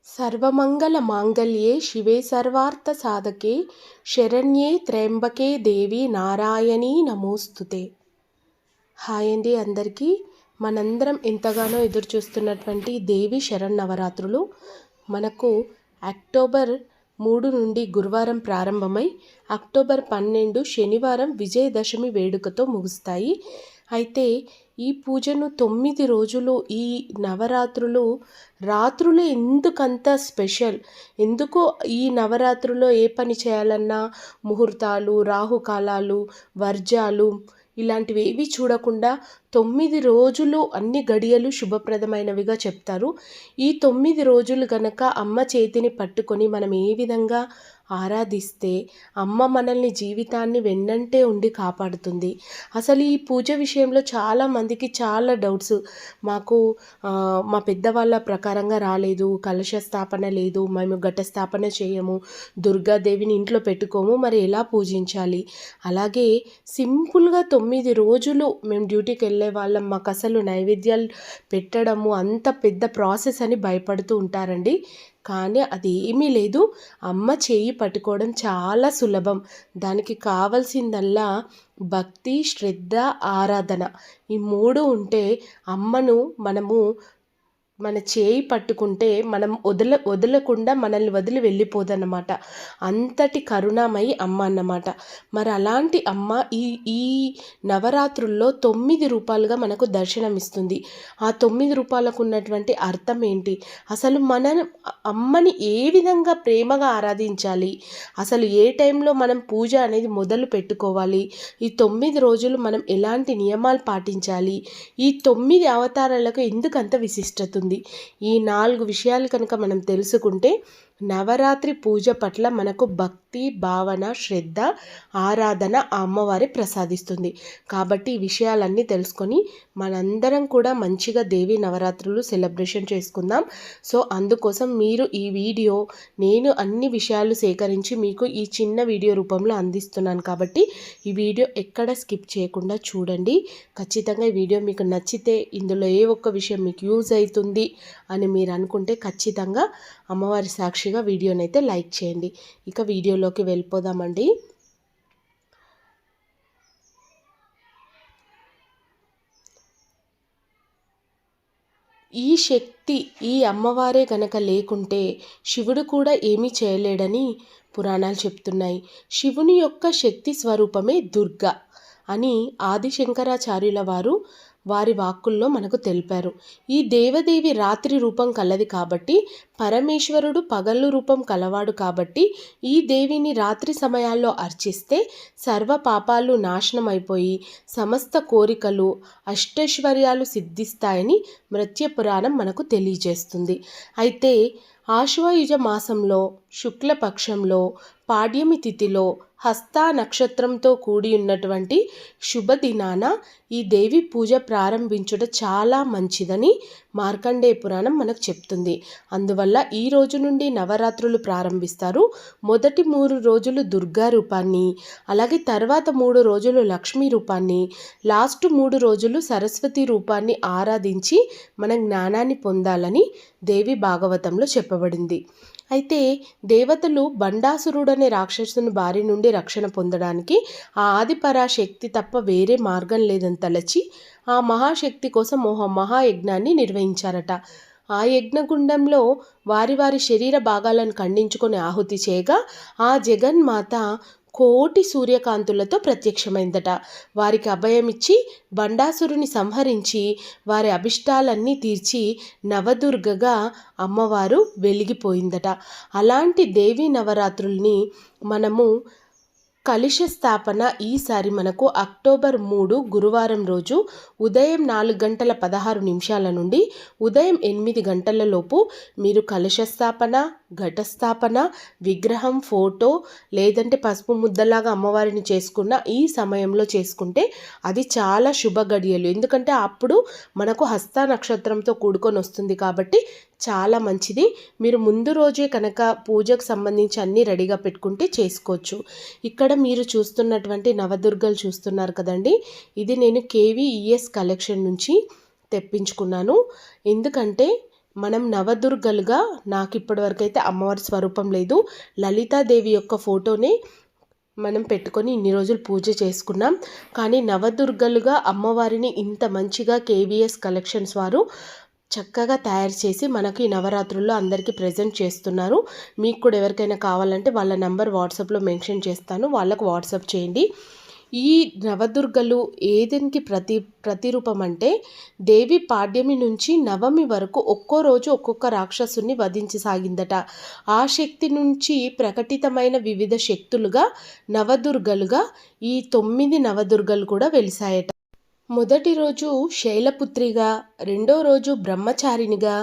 సర్వమంగళ మాంగళ్యే శివే సర్వార్థ సాధకే శరణ్యే త్ర్యంబకే దేవి నారాయణీ నమోస్తుతే. హాయ్ అండి అందరికీ. మనందరం ఎంతగానో ఎదురు చూస్తున్నటువంటి దేవి శరన్నవరాత్రులు మనకు అక్టోబర్ 3 నుండి గురువారం ప్రారంభమై అక్టోబర్ 12 శనివారం విజయదశమి వేడుకతో ముగుస్తాయి. అయితే ఈ పూజను 9 రోజులు, ఈ నవరాత్రులు రాత్రులు ఎందుకంత స్పెషల్, ఎందుకో ఈ నవరాత్రుల్లో ఏ పని చేయాలన్నా ముహూర్తాలు, రాహుకాలాలు, వర్జాలు ఇలాంటివి ఏవి చూడకుండా 9 రోజులు అన్ని గడియలు శుభప్రదమైనవిగా చెప్తారు. ఈ 9 రోజులు గనక అమ్మ చేతిని పట్టుకొని మనం ఏ విధంగా ఆరాధిస్తే అమ్మ మనల్ని జీవితాన్ని వెన్నంటే ఉండి కాపాడుతుంది. అసలు ఈ పూజ విషయంలో చాలామందికి చాలా డౌట్స్. మాకు మా పెద్దవాళ్ళ ప్రకారంగా రాలేదు, కలశ స్థాపన లేదు, మేము ఘట స్థాపన చేయము, దుర్గాదేవిని ఇంట్లో పెట్టుకోము, మరి ఎలా పూజించాలి? అలాగే సింపుల్గా 9 రోజులు మేము డ్యూటీకి వెళ్ళే వాళ్ళం, మాకు అసలు నైవేద్యాలు పెట్టడము అంత పెద్ద ప్రాసెస్ అని భయపడుతూ ఉంటారండి. కానీ అది ఏమీ లేదు. అమ్మ చేయి పట్టుకోవడం చాలా సులభం. దానికి కావాల్సిందల్లా భక్తి, శ్రద్ధ, ఆరాధన ఈ 3 ఉంటే అమ్మను మనము మన చేయి పట్టుకుంటే మనం వదలకుండా మనల్ని వదిలి వెళ్ళిపోదన్నమాట. అంతటి కరుణామయి అమ్మ అన్నమాట. మరి అలాంటి అమ్మ ఈ ఈ నవరాత్రుల్లో 9 రూపాలుగా మనకు దర్శనమిస్తుంది. ఆ 9 రూపాలకు ఉన్నటువంటి అర్థం ఏంటి? అసలు మన అమ్మని ఏ విధంగా ప్రేమగా ఆరాధించాలి? అసలు ఏ టైంలో మనం పూజ అనేది మొదలు పెట్టుకోవాలి? ఈ 9 రోజులు మనం ఎలాంటి నియమాలు పాటించాలి? ఈ 9 అవతారాలకు ఎందుకంత విశిష్టత ఉంది? ఈ 4 విషయాలు కనుక మనం తెలుసుకుంటే నవరాత్రి పూజ పట్ల మనకు భక్తి, భావన, శ్రద్ధ, ఆరాధన ఆ అమ్మవారి ప్రసాదిస్తుంది. కాబట్టి ఈ విషయాలన్నీ తెలుసుకొని మనందరం కూడా మంచిగా దేవి నవరాత్రులు సెలబ్రేషన్ చేసుకుందాం. సో అందుకోసం మీరు ఈ వీడియో నేను అన్ని విషయాలు సేకరించి మీకు ఈ చిన్న వీడియో రూపంలో అందిస్తున్నాను. కాబట్టి ఈ వీడియో ఎక్కడ స్కిప్ చేయకుండా చూడండి. ఖచ్చితంగా ఈ వీడియో మీకు నచ్చితే, ఇందులో ఏ ఒక్క విషయం మీకు యూజ్ అవుతుంది అని మీరు అనుకుంటే ఖచ్చితంగా అమ్మవారి సాక్షిగా వీడియోని అయితే లైక్ చేయండి. ఇక వీడియోలోకి వెళ్ళిపోదామండి. ఈ శక్తి, ఈ అమ్మవారే గనక లేకుంటే శివుడు కూడా ఏమీ చేయలేడని పురాణాలు చెప్తున్నాయి. శివుని యొక్క శక్తి స్వరూపమే దుర్గా అని ఆదిశంకరాచార్యుల వారు వారి వాక్కుల్లో మనకు తెలిపారు. ఈ దేవదేవి రాత్రి రూపం కలది కాబట్టి, పరమేశ్వరుడు పగలు రూపం కలవాడు కాబట్టి ఈ దేవిని రాత్రి సమయాల్లో అర్చిస్తే సర్వ పాపాలు నాశనం అయిపోయి సమస్త కోరికలు, అష్టైశ్వర్యాలు సిద్ధిస్తాయని మృత్య పురాణం మనకు తెలియజేస్తుంది. అయితే ఆశ్వయుజ మాసంలో శుక్లపక్షంలో పాడ్యమి తిథిలో హస్తా నక్షత్రంతో కూడి ఉన్నటువంటి శుభదినాన ఈ దేవి పూజ ప్రారంభించుట చాలా మంచిదని మార్కండేయ పురాణం మనకు చెప్తుంది. అందువల్ల ఈ రోజు నుండి నవరాత్రులు ప్రారంభిస్తారు. మొదటి 3 రోజులు దుర్గా రూపాన్ని, అలాగే తర్వాత 3 రోజులు లక్ష్మీ రూపాన్ని, లాస్ట్ 3 రోజులు సరస్వతి రూపాన్ని ఆరాధించి మన జ్ఞానాన్ని పొందాలని దేవి భాగవతంలో చెప్పబడింది. అయితే దేవతలు బండాసురుడనే రాక్షసుని బారి నుండి రక్షణ పొందడానికి ఆ ఆదిపరాశక్తి తప్ప వేరే మార్గం లేదని తలచి ఆ మహాశక్తి కోసం మహాయజ్ఞాన్ని నిర్వహించారట. ఆ యజ్ఞగుండంలో వారి వారి శరీర భాగాలను ఖండించుకొని ఆహుతి చేయగా ఆ జగన్మాత కోటి సూర్యకాంతులతో ప్రత్యక్షమైందట. వారికి అభయమిచ్చి బండాసురుని సంహరించి వారి అభిష్టాలన్నీ తీర్చి నవదుర్గగా అమ్మవారు వెలిగిపోయిందట. అలాంటి దేవీ నవరాత్రుల్ని మనము కలశ స్థాపన ఈసారి మనకు అక్టోబర్ 3 గురువారం రోజు ఉదయం 4:16 నుండి ఉదయం 8 గంటల లోపు మీరు కలశ స్థాపన, ఘట స్థాపన, విగ్రహం, ఫోటో లేదంటే పసుపు ముద్దలాగా అమ్మవారిని చేసుకున్న ఈ సమయంలో చేసుకుంటే అది చాలా శుభ గడియలు. ఎందుకంటే అప్పుడు మనకు హస్త నక్షత్రంతో కూడుకొని వస్తుంది కాబట్టి చాలా మంచిది. మీరు ముందు రోజే కనుక పూజకు సంబంధించి అన్నీ రెడీగా పెట్టుకుంటే చేసుకోవచ్చు. ఇక్కడ మీరు చూస్తున్నటువంటి నవదుర్గలు చూస్తున్నారు కదండి, ఇది నేను KVES కలెక్షన్ నుంచి తెప్పించుకున్నాను. ఎందుకంటే మనం నవదుర్గలుగా, నాకు ఇప్పటివరకు అయితే అమ్మవారి స్వరూపం లేదు, లలితాదేవి యొక్క ఫోటోనే మనం పెట్టుకొని ఇన్ని రోజులు పూజ చేసుకున్నాం. కానీ నవదుర్గలుగా అమ్మవారిని ఇంత మంచిగా కేవీఎస్ కలెక్షన్స్ వారు చక్కగా తయారు చేసి మనకి నవరాత్రుల్లో అందరికీ ప్రజెంట్ చేస్తున్నారు. మీకు కూడా ఎవరికైనా కావాలంటే వాళ్ళ నంబర్ వాట్సాప్లో మెన్షన్ చేస్తాను, వాళ్ళకు వాట్సాప్ చేయండి. ఈ నవదుర్గలు ఏదనికి ప్రతిరూపం అంటే, దేవి పాడ్యమి నుంచి నవమి వరకు ఒక్కో రోజు ఒక్కొక్క రాక్షసుని వధించసాగిందట. ఆ శక్తి నుంచి ప్రకటితమైన వివిధ శక్తులుగా నవదుర్గలుగా ఈ 9 నవదుర్గలు కూడా వెలిసాయట. మొదటి రోజు శైలపుత్రిగా, రెండో రోజు బ్రహ్మచారినిగా,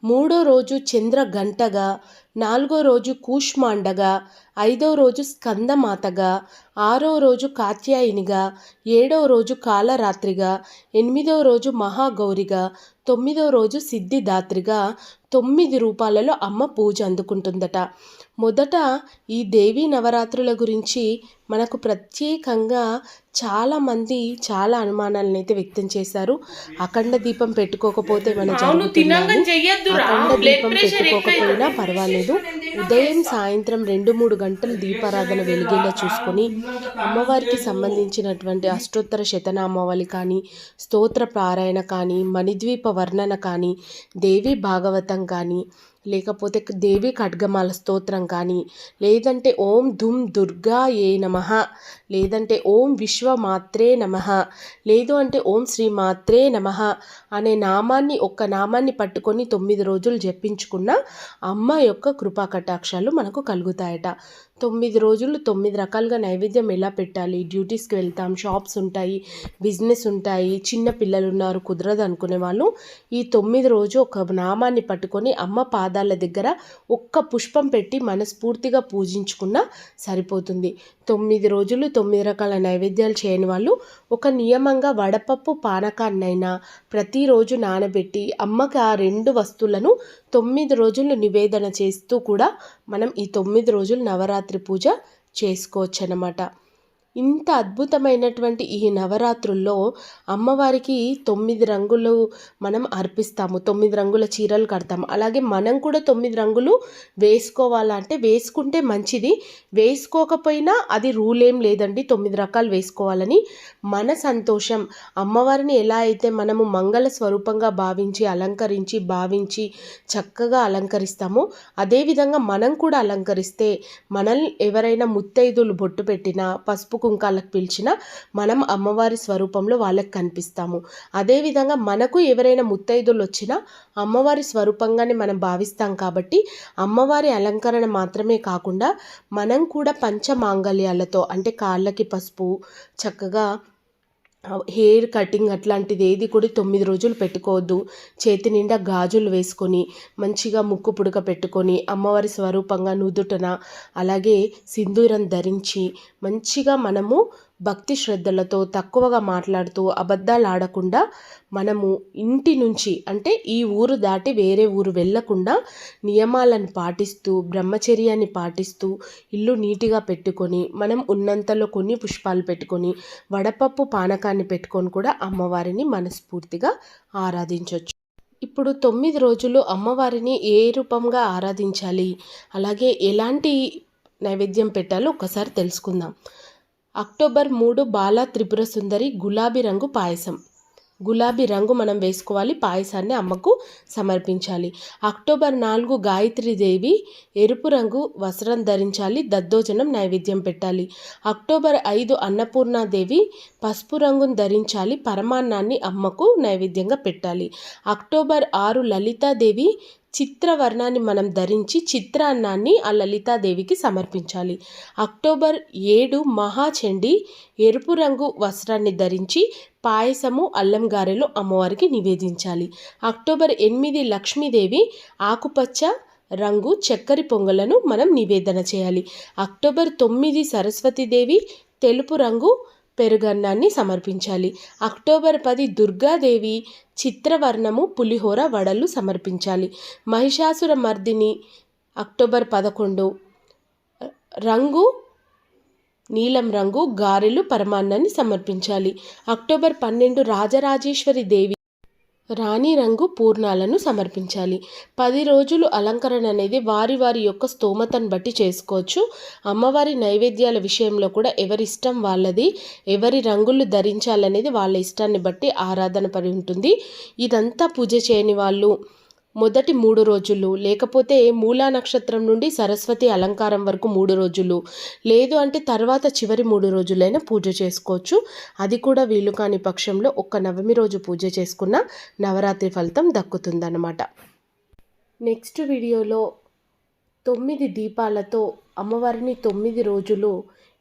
మూడో రోజు చంద్రగంటగా, నాలుగో రోజు కూష్మాండగా, ఐదో రోజు స్కందమాతగా, ఆరో రోజు కాత్యాయినిగా, ఏడో రోజు కాలరాత్రిగా, ఎనిమిదో రోజు మహాగౌరిగా, తొమ్మిదో రోజు సిద్ధిదాత్రిగా 9 రూపాలలో అమ్మ పూజ అందుకుంటుందట. మొదట ఈ దేవీ నవరాత్రుల గురించి మనకు ప్రత్యేకంగా చాలామంది చాలా అనుమానాలను అయితే వ్యక్తం చేశారు. అఖండ దీపం పెట్టుకోకపోతే మన జరుగుతుందని. అఖండ దీపం పెట్టుకోకపోయినా పర్వాలేదు, ఉదయం సాయంత్రం 2-3 గంటలు దీపారాధన వెలిగేలా చూసుకొని అమ్మవారికి సంబంధించినటువంటి అష్టోత్తర శతనామావళి కానీ, స్తోత్ర పారాయణ కానీ, మణిద్వీప వర్ణన కానీ, దేవి భాగవతం కానీ, లేకపోతే దేవి ఖడ్గమాల స్తోత్రం కానీ, లేదంటే ఓం ధుమ్ దుర్గా ఏ నమః, లేదంటే ఓం విశ్వమాత్రే నమః, లేదు అంటే ఓం శ్రీ మాత్రే నమః అనే ఒక్క నామాన్ని పట్టుకొని 9 రోజులు జపించుకున్న అమ్మ యొక్క కృపా కటాక్షాలు మనకు కలుగుతాయట. 9 రోజులు 9 రకాలుగా నైవేద్యం ఎలా పెట్టాలి, డ్యూటీస్కి వెళ్తాం, షాప్స్ ఉంటాయి, బిజినెస్ ఉంటాయి, చిన్న పిల్లలు ఉన్నారు, కుదరదు అనుకునే వాళ్ళు ఈ 9 రోజు ఒక నామాన్ని పట్టుకొని అమ్మ పాదాల దగ్గర ఒక్క పుష్పం పెట్టి మనస్ఫూర్తిగా పూజించుకున్నా సరిపోతుంది. 9 రోజులు 9 రకాల నైవేద్యాలు చేయని వాళ్ళు ఒక నియమంగా వడపప్పు పానకాన్నైనా ప్రతిరోజు నానబెట్టి అమ్మకి ఆ 2 వస్తువులను 9 రోజులు నివేదన చేస్తూ కూడా మనం ఈ 9 రోజులు నవరాత్రి పూజ చేసుకోవచ్చు అన్నమాట. ఇంత అద్భుతమైనటువంటి ఈ నవరాత్రుల్లో అమ్మవారికి 9 రంగులు మనం అర్పిస్తాము, 9 రంగుల చీరలు కడతాము. అలాగే మనం కూడా 9 రంగులు వేసుకోవాలంటే వేసుకుంటే మంచిది, వేసుకోకపోయినా అది రూల్ ఏం లేదండి, 9 రకాలు వేసుకోవాలని. మన సంతోషం, అమ్మవారిని ఎలా అయితే మనము మంగళ స్వరూపంగా భావించి చక్కగా అలంకరిస్తామో అదేవిధంగా మనం కూడా అలంకరిస్తే మనల్ని ఎవరైనా ముత్తైదులు బొట్టు పెట్టినా, పసుపు కుంకాలకు పిలిచిన మనం అమ్మవారి స్వరూపంలో వాళ్ళకి కనిపిస్తాము. అదేవిధంగా మనకు ఎవరైనా ముత్తైదులు వచ్చినా అమ్మవారి స్వరూపంగానే మనం భావిస్తాం. కాబట్టి అమ్మవారి అలంకరణ మాత్రమే కాకుండా మనం కూడా పంచమాంగళ్యాలతో, అంటే కాళ్ళకి పసుపు, చక్కగా హెయిర్ కటింగ్ అట్లాంటిది ఏది కూడా 9 రోజులు పెట్టుకోవద్దు. చేతి నిండా గాజులు వేసుకొని మంచిగా ముక్కు పుడక పెట్టుకొని అమ్మవారి స్వరూపంగా నుదుటన అలాగే సింధూరం ధరించి మంచిగా మనము భక్తి శ్రద్ధలతో తక్కువగా మాట్లాడుతూ అబద్ధాలు ఆడకుండా మనము ఇంటి నుంచి, అంటే ఈ ఊరు దాటి వేరే ఊరు వెళ్ళకుండా నియమాలను పాటిస్తూ బ్రహ్మచర్యాన్ని పాటిస్తూ ఇల్లు నీట్గా పెట్టుకొని మనం ఉన్నంతలో కొన్ని పుష్పాలు పెట్టుకొని వడపప్పు పానకాన్ని పెట్టుకొని కూడా అమ్మవారిని మనస్ఫూర్తిగా ఆరాధించవచ్చు. ఇప్పుడు 9 రోజులు అమ్మవారిని ఏ రూపంగా ఆరాధించాలి, అలాగే ఎలాంటి నైవేద్యం పెట్టాలో ఒకసారి తెలుసుకుందాం. అక్టోబర్ 3 బాలా త్రిపుర సుందరి గులాబీ రంగు పాయసం, గులాబీ రంగు మనం వేసుకోవాలి, పాయసాన్ని అమ్మకు సమర్పించాలి. అక్టోబర్ 4 గాయత్రీదేవి ఎరుపు రంగు వస్త్రం ధరించాలి, దద్దోజనం నైవేద్యం పెట్టాలి. అక్టోబర్ 5 అన్నపూర్ణాదేవి పసుపు రంగును ధరించాలి, పరమాన్నాన్ని అమ్మకు నైవేద్యంగా పెట్టాలి. అక్టోబర్ 6 లలితాదేవి చిత్రవర్ణాన్ని మనం ధరించి చిత్రాన్నాన్ని ఆ లలితాదేవికి సమర్పించాలి. అక్టోబర్ 7 మహాచండి ఎరుపు రంగు వస్త్రాన్ని ధరించి పాయసము, అల్లం గారెలు అమ్మవారికి నివేదించాలి. అక్టోబర్ 8 లక్ష్మీదేవి ఆకుపచ్చ రంగు చక్కెర పొంగలను మనం నివేదన చేయాలి. అక్టోబర్ 9 సరస్వతీదేవి తెలుపు రంగు పెరుగన్నాన్ని సమర్పించాలి. అక్టోబర్ 10 దుర్గాదేవి చిత్రవర్ణము పులిహోర వడలు సమర్పించాలి. మహిషాసుర మర్దిని అక్టోబర్ 11 రంగు నీలం రంగు గారెలు పరమాన్నాన్ని సమర్పించాలి. అక్టోబర్ 12 రాజరాజేశ్వరి దేవి రాణి రంగు పూర్ణాలను సమర్పించాలి. 10 రోజులు అలంకరణ అనేది వారి వారి యొక్క స్తోమతను బట్టి చేసుకోవచ్చు. అమ్మవారి నైవేద్యాల విషయంలో కూడా ఎవరి ఇష్టం వాళ్ళది. ఎవరి రంగులు ధరించాలనేది వాళ్ళ ఇష్టాన్ని బట్టి ఆరాధన పడి ఉంటుంది. ఇదంతా పూజ చేయని వాళ్ళు మొదటి 3 రోజులు, లేకపోతే మూలా నక్షత్రం నుండి సరస్వతి అలంకారం వరకు 3 రోజులు, లేదు అంటే తర్వాత చివరి 3 రోజులైనా పూజ చేసుకోవచ్చు. అది కూడా వీలు కాని పక్షంలో ఒక్క నవమి రోజు పూజ చేసుకున్న నవరాత్రి ఫలితం దక్కుతుందన్నమాట. నెక్స్ట్ వీడియోలో 9 దీపాలతో అమ్మవారిని 9 రోజులు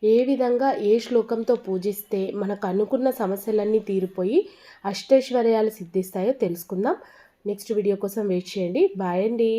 ఏ విధంగా ఏ శ్లోకంతో పూజిస్తే మనకు అనుకున్న సమస్యలన్నీ తీరిపోయి అష్టైశ్వర్యాలు సిద్ధిస్తాయో తెలుసుకుందాం. నెక్స్ట్ వీడియో కోసం వెయిట్ చేయండి. బాయ్ అండి.